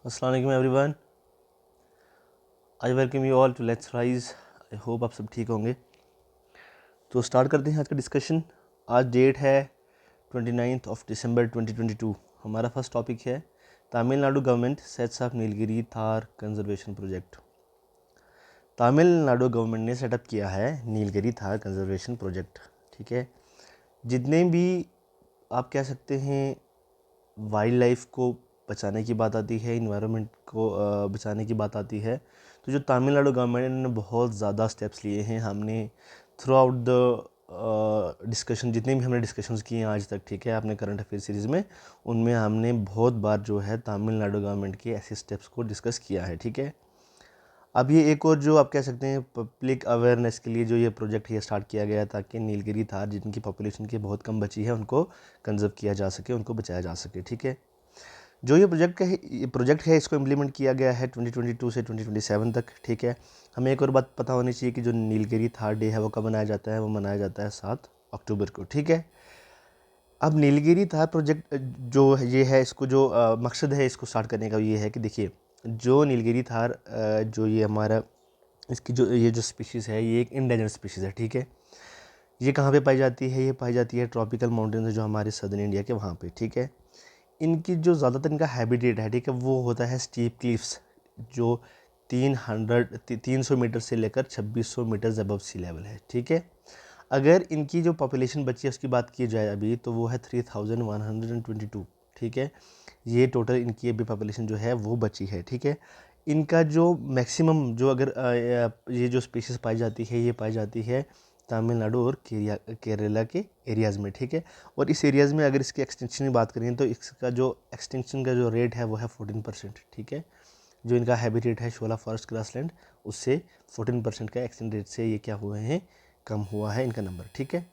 अस्सलाम वालेकुम everyone. I welcome you all to Let's Rise. I hope आप सब ठीक होंगे। तो स्टार्ट करते हैं आज का डिस्कशन। आज डेट है 29 दिसंबर 2022। हमारा फर्स्ट टॉपिक है Tamil Nadu government sets up Nilgiri Thar conservation project. Tamil Nadu government ने सेटअप किया है नीलगिरी थार कंजर्वेशन प्रोजेक्ट। ठीक है, जितने भी आप कह सकते हैं वाइल्ड लाइफ को बचाने की बात आती है, इन्वायरमेंट को बचाने की बात आती है, तो जो तमिलनाडु गवर्नमेंट ने बहुत ज़्यादा स्टेप्स लिए हैं। हमने थ्रू आउट द डिस्कशन, जितने भी हमने डिस्कशंस किए हैं आज तक, ठीक है, अपने करंट अफेयर सीरीज़ में, उनमें हमने बहुत बार जो है तमिलनाडु गवर्नमेंट के ऐसे स्टेप्स को डिस्कस किया है। ठीक है, अब ये एक और जो आप कह सकते हैं पब्लिक अवेयरनेस के लिए जो ये प्रोजेक्ट ये स्टार्ट किया गया ताकि नीलगिरी थार जिनकी पॉपुलेशन की बहुत कम बची है उनको कंजर्व किया जा सके, उनको बचाया जा सके। ठीक है, जो ये प्रोजेक्ट है इसको इम्प्लीमेंट किया गया है 2022 से 2027 तक। ठीक है, हमें एक और बात पता होनी चाहिए कि जो नीलगिरी थार डे है वो कब मनाया जाता है। वो मनाया जाता है 7 अक्टूबर को। ठीक है, अब नीलगिरी थार प्रोजेक्ट जो ये है, इसको जो मकसद है इसको स्टार्ट करने का ये है कि देखिए, जो नीलगिरी थार जो ये हमारा इसकी जो स्पीशीज़ है, ये एक इंडेंजर्ड स्पीशीज़ है। ठीक है, ये कहाँ पे पाई जाती है? ये पाई जाती है ट्रॉपिकल माउंटेन्स जो हमारे सदर्न इंडिया के वहाँ पे। ठीक है, इनकी जो ज़्यादातर इनका हैबिटेट है, ठीक है, वो होता है स्टीप क्लिफ्स जो 300 मीटर से लेकर 2600 मीटर अबव सी लेवल है। ठीक है, अगर इनकी जो पॉपुलेशन बची है उसकी बात की जाए अभी, तो वो है 3122। ठीक है, ये टोटल इनकी अभी पॉपुलेशन जो है वो बची है। ठीक है, इनका जो मैक्सिमम जो अगर ये जो स्पीशीज़ पाई जाती है, ये पाई जाती है तमिलनाडु और केरला के एरियाज़ में। ठीक है, और इस एरियाज़ में अगर इसकी एक्सटेंशन की बात करें तो इसका जो एक्सटेंशन का जो रेट है वो है 14%। ठीक है, जो इनका हैबिटेट है शोला फॉरेस्ट ग्रासलैंड, उससे 14% का एक्सटेंट रेट से ये क्या हुए हैं, कम हुआ है इनका नंबर। ठीक है,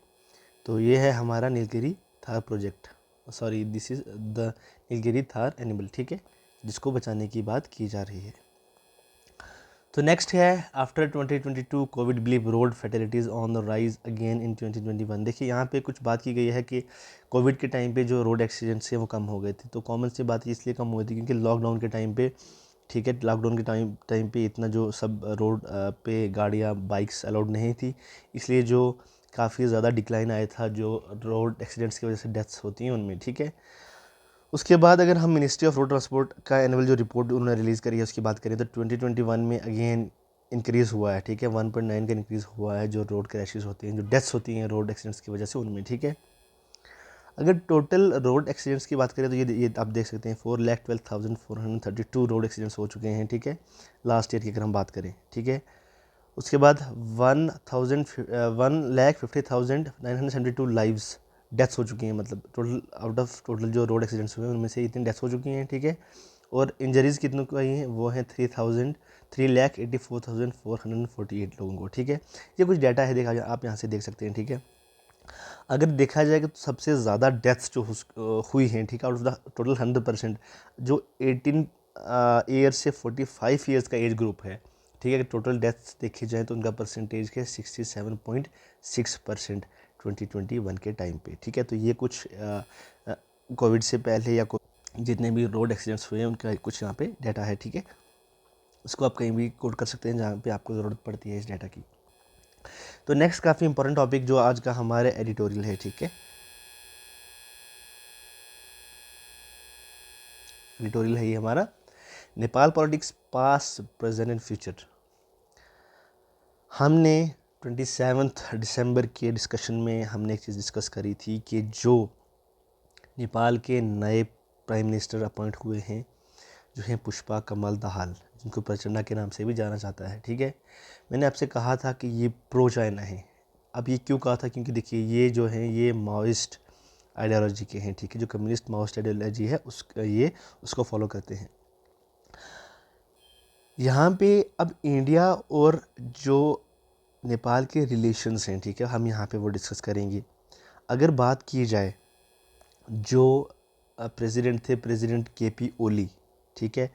तो ये है हमारा Nilgiri Thar project, sorry this is the Nilgiri Thar animal. ठीक है, जिसको बचाने की बात की जा रही है। तो नेक्स्ट है after 2022 Covid bleep road फैटेलिटीज़ on the rise again in 2021। देखिए, यहाँ पे कुछ बात की गई है कि कोविड के टाइम पे जो रोड एक्सीडेंट्स हैं वो कम हो गए थे। तो कॉमन सी बात इसलिए कम हुई थी क्योंकि लॉकडाउन के टाइम पे, ठीक है, लॉकडाउन के टाइम पे इतना जो सब रोड पे गाड़ियाँ बाइक्स अलाउड नहीं थी, इसलिए जो काफ़ी ज़्यादा डिक्लाइन आया था जो रोड एक्सीडेंट्स की वजह से डेथ्स होती हैं उनमें। ठीक है, उसके बाद अगर हम मिनिस्ट्री ऑफ रोड ट्रांसपोर्ट का एनुअल जो रिपोर्ट उन्होंने रिलीज़ करी है उसकी बात करें तो 2021 में अगेन इंक्रीज़ हुआ है। ठीक है, 1.9 का इंक्रीज़ हुआ है जो रोड क्रैशेस होते हैं, जो डेथ्स होती हैं रोड एक्सीडेंट्स की वजह से उनमें। ठीक है, अगर टोटल रोड एक्सीडेंट्स की बात करें तो ये आप देख सकते हैं 4,12,432 रोड एक्सीडेंट्स हो चुके हैं। ठीक है, लास्ट ईयर की अगर हम बात करें। ठीक है, उसके बाद 1,50,972 लाइव्स डेथ्स हो चुकी हैं, मतलब टोटल आउट ऑफ टोटल जो रोड एक्सीडेंट्स हुए हैं उनमें से इतनी डेथ्स हो चुकी हैं। ठीक है, और इंजरीज़ कितनों को आई हैं? वो हैं 3,84,448 लोगों को। ठीक है, ये कुछ डाटा है, देखा जाए आप यहाँ से देख सकते हैं। ठीक है, अगर देखा जाए तो सबसे ज़्यादा डेथ्स जो हुई हैं, ठीक है, आउट ऑफ द टोटल 100%, जो 18 ईयर से 45 ईयर्स का एज ग्रुप है। ठीक है, टोटल डेथ्स देखी जाए तो उनका परसेंटेज है 67.6% 2021 के टाइम पे। ठीक है, तो ये कुछ कोविड से पहले या जितने भी रोड एक्सीडेंट्स हुए हैं उनका कुछ यहाँ पे डाटा है। ठीक है, उसको आप कहीं भी कोट कर सकते हैं जहाँ पे आपको ज़रूरत पड़ती है इस डाटा की। तो नेक्स्ट काफ़ी इंपॉर्टेंट टॉपिक जो आज का हमारे एडिटोरियल है। ठीक है, एडिटोरियल है ये हमारा, Nepal politics past present and future. हमने 27 दिसंबर के डिस्कशन में हमने एक चीज़ डिस्कस करी थी कि जो नेपाल के नए प्राइम मिनिस्टर अपॉइंट हुए हैं जो हैं पुष्पा कमल दाहाल, जिनको प्रचंडा के नाम से भी जाना जाता है। ठीक है, मैंने आपसे कहा था कि ये प्रो चाइना है। अब ये क्यों कहा था? क्योंकि देखिए, ये जो हैं ये माओइस्ट आइडियोलॉजी के हैं। ठीक है, जो कम्युनिस्ट माओइस्ट आइडियोलॉजी है उसको फॉलो करते हैं। यहाँ पे अब इंडिया और जो नेपाल के रिलेशंस हैं, ठीक है, हम यहाँ पे वो डिस्कस करेंगे। अगर बात की जाए जो प्रेसिडेंट थे, प्रेसिडेंट केपी ओली, ठीक है,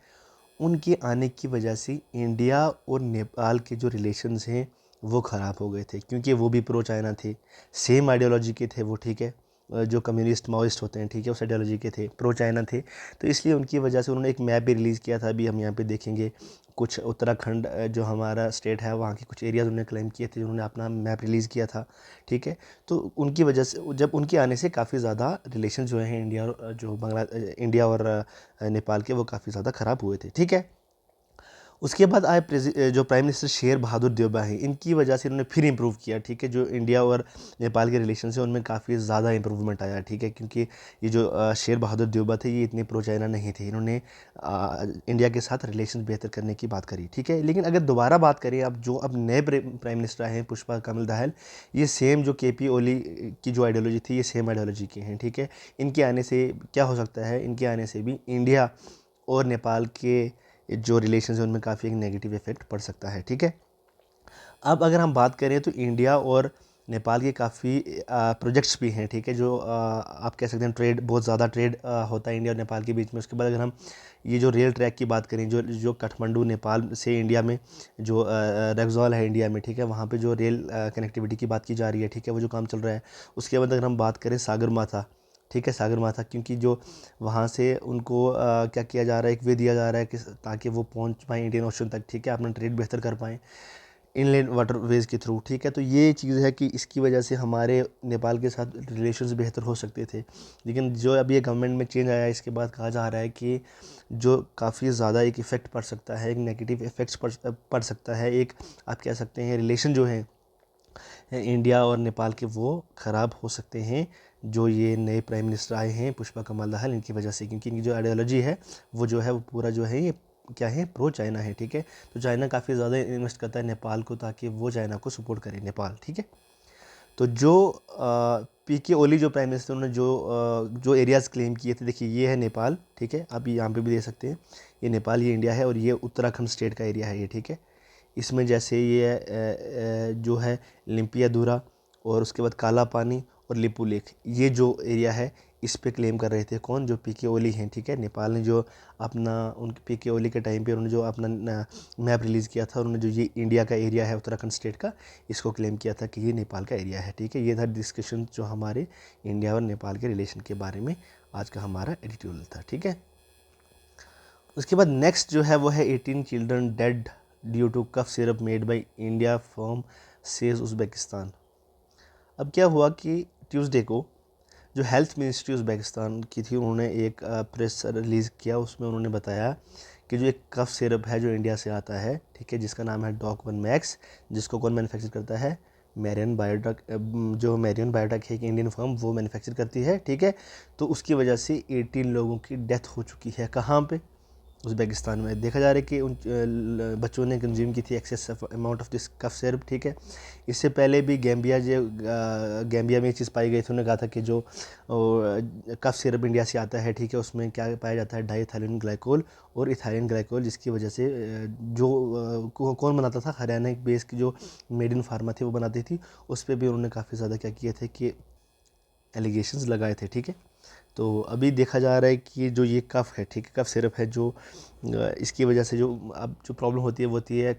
उनके आने की वजह से इंडिया और नेपाल के जो रिलेशंस हैं वो ख़राब हो गए थे, क्योंकि वो भी प्रो चाइना थे, सेम आइडियोलॉजी के थे वो। ठीक है, जो कम्युनिस्ट माओइस्ट होते हैं, ठीक है, उस आइडियोलॉजी के थे, प्रो चाइना थे। तो इसलिए उनकी वजह से उन्होंने एक मैप भी रिलीज़ किया था। अभी हम यहाँ पे देखेंगे कुछ उत्तराखंड जो हमारा स्टेट है वहाँ के कुछ एरियाज़ उन्होंने क्लेम किए थे, उन्होंने अपना मैप रिलीज़ किया था, ठीक है। तो उनकी वजह से, जब उनके आने से काफ़ी ज़्यादा रिलेशन जो हैं इंडिया और इंडिया और नेपाल के, वो काफ़ी ज़्यादा ख़राब हुए थे, ठीक है। उसके बाद आए जो प्राइम मिनिस्टर शेर बहादुर देवबा हैं, इनकी वजह से इन्होंने फिर इम्प्रूव किया, ठीक है। जो इंडिया और नेपाल के रिलेशन है उनमें काफ़ी ज़्यादा इंप्रूवमेंट आया, ठीक है, क्योंकि ये जो शेर बहादुर देवबा थे ये इतने प्रो चाइना नहीं थे, इन्होंने इंडिया के साथ रिलेशन बेहतर करने की बात करी, ठीक है। लेकिन अगर दोबारा बात करें अब नए प्राइम मिनिस्टर हैं पुष्पा कमल दहल, ये सेम जो केपी ओली की जो आइडियोलॉजी थी, ये सेम आइडियोलॉजी के हैं, ठीक है। इनके आने से क्या हो सकता है, इनके आने से भी इंडिया और नेपाल के जो रिलेशंस हैं उनमें काफ़ी एक नेगेटिव इफेक्ट पड़ सकता है, ठीक है। अब अगर हम बात करें तो इंडिया और नेपाल के काफ़ी प्रोजेक्ट्स भी हैं, ठीक है, जो आप कह सकते हैं ट्रेड, बहुत ज़्यादा ट्रेड होता है इंडिया और नेपाल के बीच में। उसके बाद अगर हम ये जो रेल ट्रैक की बात करें, जो जो काठमांडू नेपाल से इंडिया में जो रक्सौल है इंडिया में, ठीक है, वहाँ पे जो रेल कनेक्टिविटी की बात की जा रही है, ठीक है, वो जो काम चल रहा है। उसके बाद अगर हम बात करें सागर माथा, ठीक है, सागर माथा, क्योंकि जो वहाँ से उनको क्या किया जा रहा है, एक वे दिया जा रहा है कि ताकि वो पहुँच पाएँ इंडियन ओशन तक, ठीक है, अपना ट्रेड बेहतर कर पाएँ इनलैंड वाटरवेज़ के थ्रू, ठीक है। तो ये चीज़ है कि इसकी वजह से हमारे नेपाल के साथ रिलेशंस बेहतर हो सकते थे। लेकिन जो अभी ये गवर्नमेंट में चेंज आया है, इसके बाद कहा जा रहा है कि जो काफ़ी ज़्यादा एक इफ़ेक्ट पड़ सकता है, एक नेगेटिव इफ़ेक्ट्स पड़ सकता है, एक आप कह सकते हैं रिलेशन जो है इंडिया और नेपाल के, वो ख़राब हो सकते हैं, जो ये नए प्राइम मिनिस्टर आए हैं पुष्पा कमल दहल, इनकी वजह से। क्योंकि इनकी जो आइडियोलॉजी है वो जो है वो पूरा जो है ये क्या है, प्रो चाइना है, ठीक है। तो चाइना काफ़ी ज़्यादा इन्वेस्ट करता है नेपाल को, ताकि वो चाइना को सपोर्ट करे नेपाल, ठीक है। तो जो पीके ओली जो प्राइम मिनिस्टर, उन्होंने जो एरियाज़ क्लेम किए थे, देखिए ये है नेपाल, ठीक है, आप यहाँ पे भी देख सकते हैं, ये नेपाल, ये इंडिया है, और ये उत्तराखंड स्टेट का एरिया है ये, ठीक है। इसमें जैसे ये जो है लिम्पियाधुरा, और उसके बाद काला पानी और लिपू लेक, ये जो एरिया है इस पे क्लेम कर रहे थे कौन, जो पीके ओली हैं, ठीक है। नेपाल ने जो अपना, उनके पीके ओली के टाइम पे उन्होंने जो अपना मैप रिलीज़ किया था, उन्होंने जो ये इंडिया का एरिया है उत्तराखंड स्टेट का, इसको क्लेम किया था कि ये नेपाल का एरिया है, ठीक है। ये था डिस्कशन जो हमारे इंडिया और नेपाल के रिलेशन के बारे में आज का हमारा एडिटोरियल था, ठीक है। उसके बाद नेक्स्ट जो है वो है 18 children dead due to cough syrup made by India firm says Uzbekistan. अब क्या हुआ कि ट्यूसडे को जो हेल्थ मिनिस्ट्री उज़्बेकिस्तान की थी, उन्होंने एक प्रेस रिलीज़ किया, उसमें उन्होंने बताया कि जो एक कफ सिरप है जो इंडिया से आता है, ठीक है, जिसका नाम है डॉक वन मैक्स, जिसको कौन मैन्युफैक्चर करता है, मैरियन बायोटेक, जो मैरियन बायोटेक है एक इंडियन फर्म, वो मैन्युफैक्चर करती है, ठीक है। तो उसकी वजह से 18 लोगों की डेथ हो चुकी है। कहाँ पे, उज़्बेकिस्तान में। देखा जा रहा है कि उन बच्चों ने कंज्यूम की थी excess amount of this cough syrup, ठीक है। इससे पहले भी गैम्बिया में ये चीज़ पाई गई थी। उन्होंने कहा था कि जो कफ सिरप इंडिया से आता है, ठीक है, उसमें क्या पाया जाता है, डाई इथाइलिन ग्लाइकोल और इथाइलिन ग्लाइकोल, जिसकी वजह से कौन बनाता था, हरियाणा बेस की जो मेड इन फार्मा थी वो बनाती थी, उस पर भी उन्होंने काफ़ी ज़्यादा क्या किए थे कि एलिगेशंस लगाए थे, ठीक है। तो अभी देखा जा रहा है कि जो ये कफ़ है, ठीक है, कफ़ सिरप है, जो इसकी वजह से जो अब जो प्रॉब्लम होती है वो होती है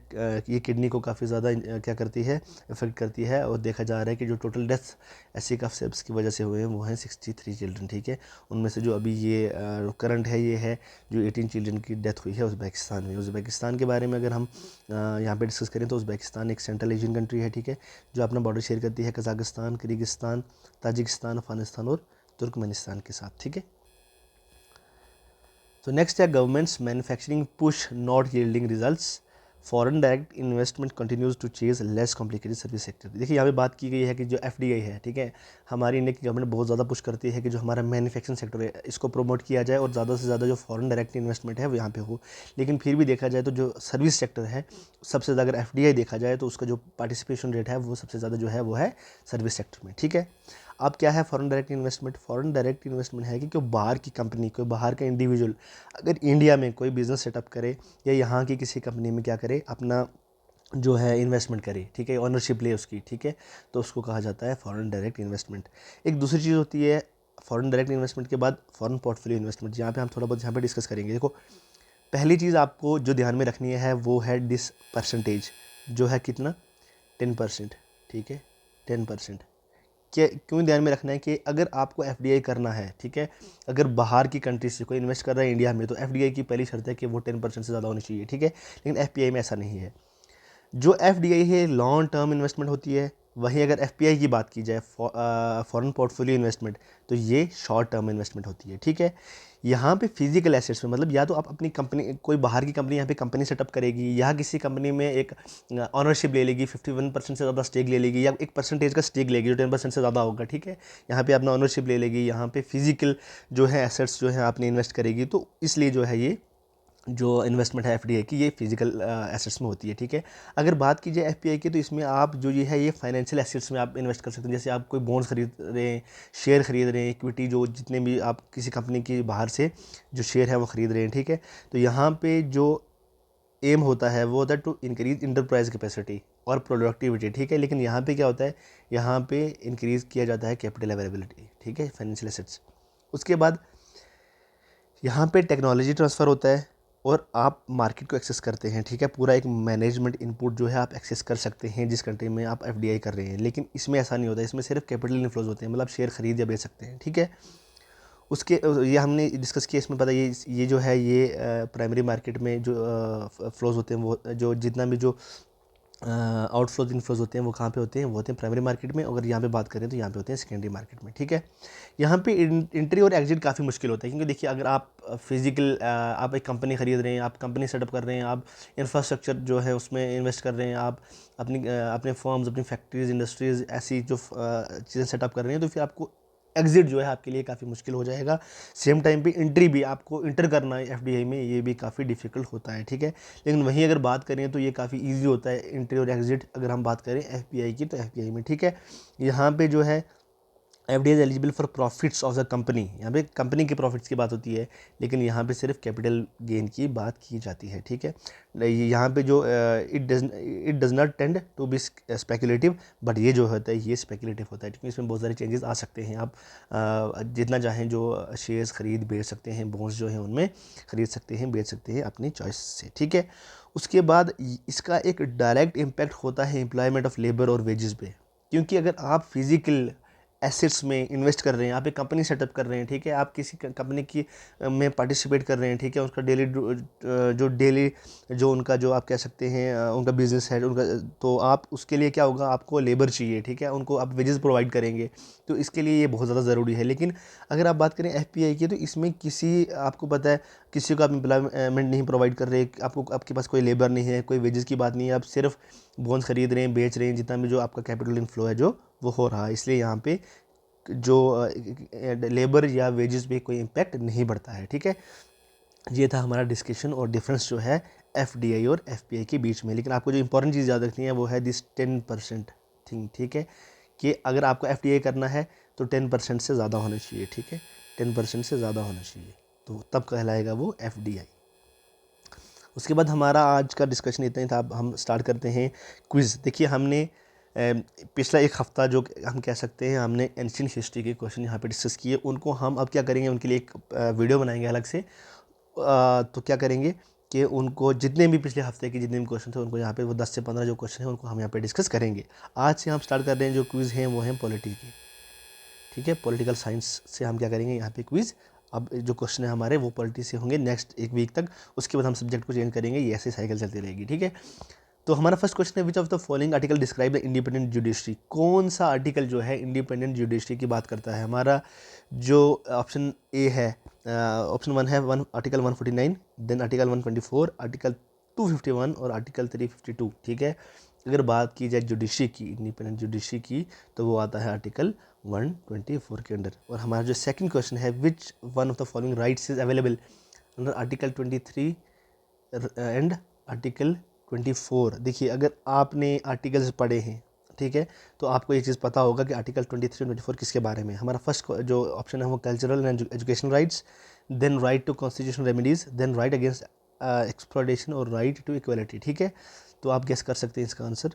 ये किडनी को काफ़ी ज़्यादा क्या करती है, इफ़ेक्ट करती है। और देखा जा रहा है कि जो टोटल डेथ्स ऐसी कफ़ सिरप्स की वजह से हुए हैं वो हैं 63 चिल्ड्रन, ठीक है। उनमें से जो अभी ये करंट है ये है जो 18 चिल्ड्रन की डेथ हुई है उज़्बेकिस्तान में। उज़्बेकिस्तान के बारे में अगर हम यहाँ पे डिस्कस करें तो उज़्बेकिस्तान एक सेंट्रल एशियन कंट्री है, ठीक है, जो अपना बॉर्डर शेयर करती है कज़ाकिस्तान, किर्गिस्तान, ताजिकिस्तान, अफगानिस्तान और तुर्कमेनिस्तान के साथ, ठीक है। तो नेक्स्ट है government's manufacturing push not yielding results, foreign direct investment continues to chase less complicated service sector. देखिए यहाँ पे बात की गई है कि जो एफडीआई है, ठीक है, हमारी इंडिया की गवर्नमेंट बहुत ज़्यादा पुश करती है कि जो हमारा मैन्युफैक्चरिंग सेक्टर है इसको प्रमोट किया जाए और ज़्यादा से ज़्यादा जो फॉरेन डायरेक्ट इन्वेस्टमेंट है वो यहाँ पे हो। लेकिन फिर भी देखा जाए तो जो सर्विस सेक्टर है सबसे ज़्यादा, अगर एफडीआई देखा जाए तो उसका जो पार्टिसिपेशन रेट है वो सबसे ज़्यादा जो है वो है सर्विस सेक्टर में, ठीक है। अब क्या है foreign direct investment, foreign direct investment है कि कोई बाहर की कंपनी, कोई बाहर का इंडिविजुअल अगर इंडिया में कोई बिज़नेस सेटअप करे या यहाँ की किसी कंपनी में क्या करे, अपना जो है इन्वेस्टमेंट करे, ठीक है, ऑनरशिप ले उसकी, ठीक है, तो उसको कहा जाता है फॉरेन डायरेक्ट इन्वेस्टमेंट। एक दूसरी चीज़ होती है फॉरेन डायरेक्ट इन्वेस्टमेंट के बाद फॉरेन पोर्टफोलियो इन्वेस्टमेंट, यहाँ पे हम थोड़ा बहुत यहाँ पे डिस्कस करेंगे। देखो पहली चीज़ आपको जो ध्यान में रखनी है वो है डिस परसेंटेज, जो है कितना, 10%, ठीक है, 10%। क्यों ध्यान में रखना है कि अगर आपको एफडीआई करना है, ठीक है, अगर बाहर की कंट्री से कोई इन्वेस्ट कर रहा है इंडिया में, तो एफडीआई की पहली शर्त है कि वो 10% से ज़्यादा होनी चाहिए, ठीक है। लेकिन एफपीआई में ऐसा नहीं है। जो एफडीआई है लॉन्ग टर्म इन्वेस्टमेंट होती है, वहीं अगर एफपीआई की बात की जाए फॉरेन पोर्टफोलियो इन्वेस्टमेंट, तो ये शॉर्ट टर्म इन्वेस्टमेंट होती है, ठीक है। यहाँ पे फिजिकल एसेट्स में मतलब या तो आप अपनी कंपनी, कोई बाहर की कंपनी यहाँ पे कंपनी सेटअप करेगी, या किसी कंपनी में एक ऑनरशिप ले लेगी, 51% से ज़्यादा स्टेक ले लेगी, या एक परसेंटेज का स्टेक लेगी जो 10% से ज़्यादा होगा, ठीक है। यहाँ पे अपना ऑनरशिप ले लेगी, यहाँ पे फिजिकल जो है एसेट्स जो है आपने इन्वेस्ट करेगी, तो इसलिए जो है ये जो इन्वेस्टमेंट है एफडीआई की, ये फिजिकल एसेट्स में होती है, ठीक है। अगर बात की जाए एफपीआई की, तो इसमें आप जो ये है ये फाइनेंशियल एसेट्स में आप इन्वेस्ट कर सकते हैं। जैसे आप कोई बॉन्ड्स खरीद रहे हैं, शेयर खरीद रहे हैं, इक्विटी, जो जितने भी आप किसी कंपनी की बाहर से जो शेयर है वो खरीद रहे हैं, ठीक है। तो यहाँ पे जो एम होता है वो होता है टू इंक्रीज इंटरप्राइज कैपेसिटी और प्रोडक्टिविटी, ठीक है। लेकिन यहाँ पे क्या होता है, यहाँ पे इंक्रीज़ किया जाता है कैपिटल अवेलेबिलिटी, ठीक है, फाइनेंशियल एसेट्स। उसके बाद यहाँ पे टेक्नोलॉजी ट्रांसफ़र होता है और आप मार्केट को एक्सेस करते हैं, ठीक है। पूरा एक मैनेजमेंट इनपुट जो है आप एक्सेस कर सकते हैं जिस कंट्री में आप एफडीआई कर रहे हैं। लेकिन इसमें ऐसा नहीं होता, इसमें सिर्फ कैपिटल इनफ्लोज होते हैं, मतलब शेयर खरीद या बेच सकते हैं, ठीक है। उसके ये हमने डिस्कस किया, इसमें पता ये जो है ये प्राइमरी मार्केट में जो फ्लोज होते हैं, वो जो जितना भी जो आउटफ्लोज इनफ्लोज होते हैं वो कहाँ पे होते हैं, वो होते हैं प्राइमरी मार्केट में। अगर यहाँ पे बात करें तो यहाँ पे होते हैं सेकेंडरी मार्केट में, ठीक है। यहाँ पे एंट्री और एग्जिट काफ़ी मुश्किल होता है, क्योंकि देखिए अगर आप फिजिकल आप एक कंपनी खरीद रहे हैं, आप कंपनी सेटअप कर रहे हैं, आप इंफ्रास्ट्रक्चर जो है उसमें इन्वेस्ट कर रहे हैं, आप अपने फर्म्स, अपनी फैक्ट्रीज, इंडस्ट्रीज़, ऐसी जो चीज़ें सेटअप कर रहे हैं, तो फिर आपको एग्जिट जो है आपके लिए काफ़ी मुश्किल हो जाएगा। सेम टाइम पे एंट्री भी, आपको इंटर करना है एफडीआई में, ये भी काफ़ी डिफ़िकल्ट होता है, ठीक है। लेकिन वहीं अगर बात करें तो ये काफ़ी इजी होता है एंट्री और एग्जिट, अगर हम बात करें एफपीआई की, तो एफपीआई में, ठीक है। यहाँ पे जो है FDI is eligible for profits of the company, यहाँ पे कंपनी के प्रॉफिट्स की बात होती है, लेकिन यहाँ पे सिर्फ कैपिटल गेन की बात की जाती है, ठीक है। यहाँ पे जो it does not tend to be speculative, but ये जो होता है ये स्पेकुलेटिव होता है, क्योंकि इसमें बहुत सारे चेंजेस आ सकते हैं। आप जितना चाहें जो शेयर्स खरीद बेच सकते हैं, बॉन्ड्स जो हैं उनमें खरीद सकते हैं, बेच सकते हैं अपनी चॉइस से, ठीक है। उसके बाद इसका एक डायरेक्ट इम्पैक्ट होता है एम्प्लॉयमेंट ऑफ लेबर और वेजेस पे, क्योंकि अगर आप फिजिकल एसेट्स में इन्वेस्ट कर रहे हैं, आप एक कंपनी सेटअप कर रहे हैं, ठीक है, आप किसी कंपनी की में पार्टिसिपेट कर रहे हैं, ठीक है, उसका डेली जो उनका जो आप कह सकते हैं उनका बिजनेस है उनका, तो आप उसके लिए क्या होगा, आपको लेबर चाहिए, ठीक है, उनको आप वेजेस प्रोवाइड करेंगे, तो इसके लिए ये बहुत ज़्यादा ज़रूरी है। लेकिन अगर आप बात करें एफपीआई की, तो इसमें आपको पता है किसी को आप एम्प्लॉयमेंट नहीं प्रोवाइड कर रहे, आपके पास कोई लेबर नहीं है, कोई वेजेस की बात नहीं है, आप सिर्फ बॉन्ड्स खरीद रहे हैं, बेच रहे हैं, जितना भी जो आपका कैपिटल इनफ्लो है जो वो हो रहा है, इसलिए यहाँ पे जो लेबर या वेजेस पे कोई इम्पैक्ट नहीं बढ़ता है, ठीक है। ये था हमारा डिस्कशन और डिफरेंस जो है एफडीआई और एफपीआई के बीच में। लेकिन आपको जो इंपॉर्टेंट चीज़ याद रखनी है वो है दिस 10% थिंग, ठीक है, कि अगर आपको एफडीआई करना है तो 10% से ज़्यादा होना चाहिए, ठीक है, 10% से ज़्यादा होना चाहिए, तो तब कहलाएगा वो एफडीआई। उसके बाद हमारा आज का डिस्कशन इतना ही था। अब हम स्टार्ट करते हैं क्विज़। देखिए हमने पिछला एक हफ़्ता जो हम कह सकते हैं हमने एंशिएंट हिस्ट्री के क्वेश्चन यहाँ पे डिस्कस किए, उनको हम अब क्या करेंगे, उनके लिए एक वीडियो बनाएंगे अलग से। तो क्या करेंगे कि उनको जितने भी पिछले हफ्ते के जितने भी क्वेश्चन थे उनको यहाँ पे वो 10 से 15 जो क्वेश्चन हैं उनको हम यहाँ पे डिस्कस करेंगे। आज से हम स्टार्ट कर रहे हैं जो क्विज़ हैं वो हैं पॉलिटी की, ठीक है, पॉलिटिकल साइंस से हम क्या करेंगे यहाँ पे क्विज़। अब जो क्वेश्चन है हमारे वो पॉलिटी से होंगे नेक्स्ट एक वीक तक, उसके बाद हम सब्जेक्ट को चेंज करेंगे, ये ऐसे साइकिल चलती रहेगी, ठीक है। तो हमारा फर्स्ट क्वेश्चन है which of the following article describe the independent judiciary, कौन सा आर्टिकल जो है इंडिपेंडेंट जुडिशरी की बात करता है। हमारा जो ऑप्शन ए है, ऑप्शन 1 है आर्टिकल 149, देन आर्टिकल 124, आर्टिकल 251 और आर्टिकल 352, ठीक है। अगर बात की जाए जुडिशरी की, इंडिपेंडेंट जुडिशरी की, तो वो आता है आर्टिकल 124 के अंडर। और हमारा जो सेकंड क्वेश्चन है which one of the following rights is available under article 23 and article 24। देखिए अगर आपने आर्टिकल्स पढ़े हैं, ठीक है, तो आपको ये चीज़ पता होगा कि आर्टिकल 23 और 24 किसके बारे में। हमारा फर्स्ट जो ऑप्शन है वो cultural and education rights, then right to constitutional remedies, then right against exploitation और राइट टू इक्वलिटी, ठीक है। तो आप गेस कर सकते हैं इसका आंसर।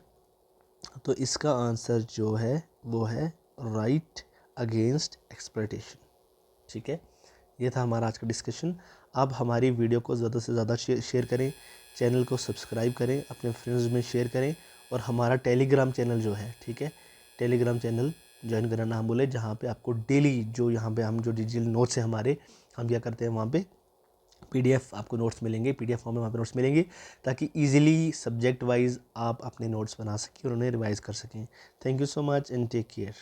तो इसका आंसर जो है वो है राइट अगेंस्ट एक्सप्लॉयटेशन, ठीक है। ये था हमारा आज का डिस्कशन। अब हमारी वीडियो को ज़्यादा से ज़्यादा शेयर करें, चैनल को सब्सक्राइब करें, अपने फ्रेंड्स में शेयर करें, और हमारा टेलीग्राम चैनल जो है, ठीक है, टेलीग्राम चैनल ज्वाइन करना ना भूलें, जहाँ पे आपको डेली जो यहाँ पे हम जो डिजिटल नोट्स हैं हमारे, हम क्या करते हैं वहाँ पे पीडीएफ आपको नोट्स मिलेंगे, पीडीएफ फॉर्म में वहाँ पे नोट्स मिलेंगे, ताकि इजीली सब्जेक्ट वाइज आप अपने नोट्स बना सकें और उन्हें रिवाइज कर सकें। Thank you so much and take care.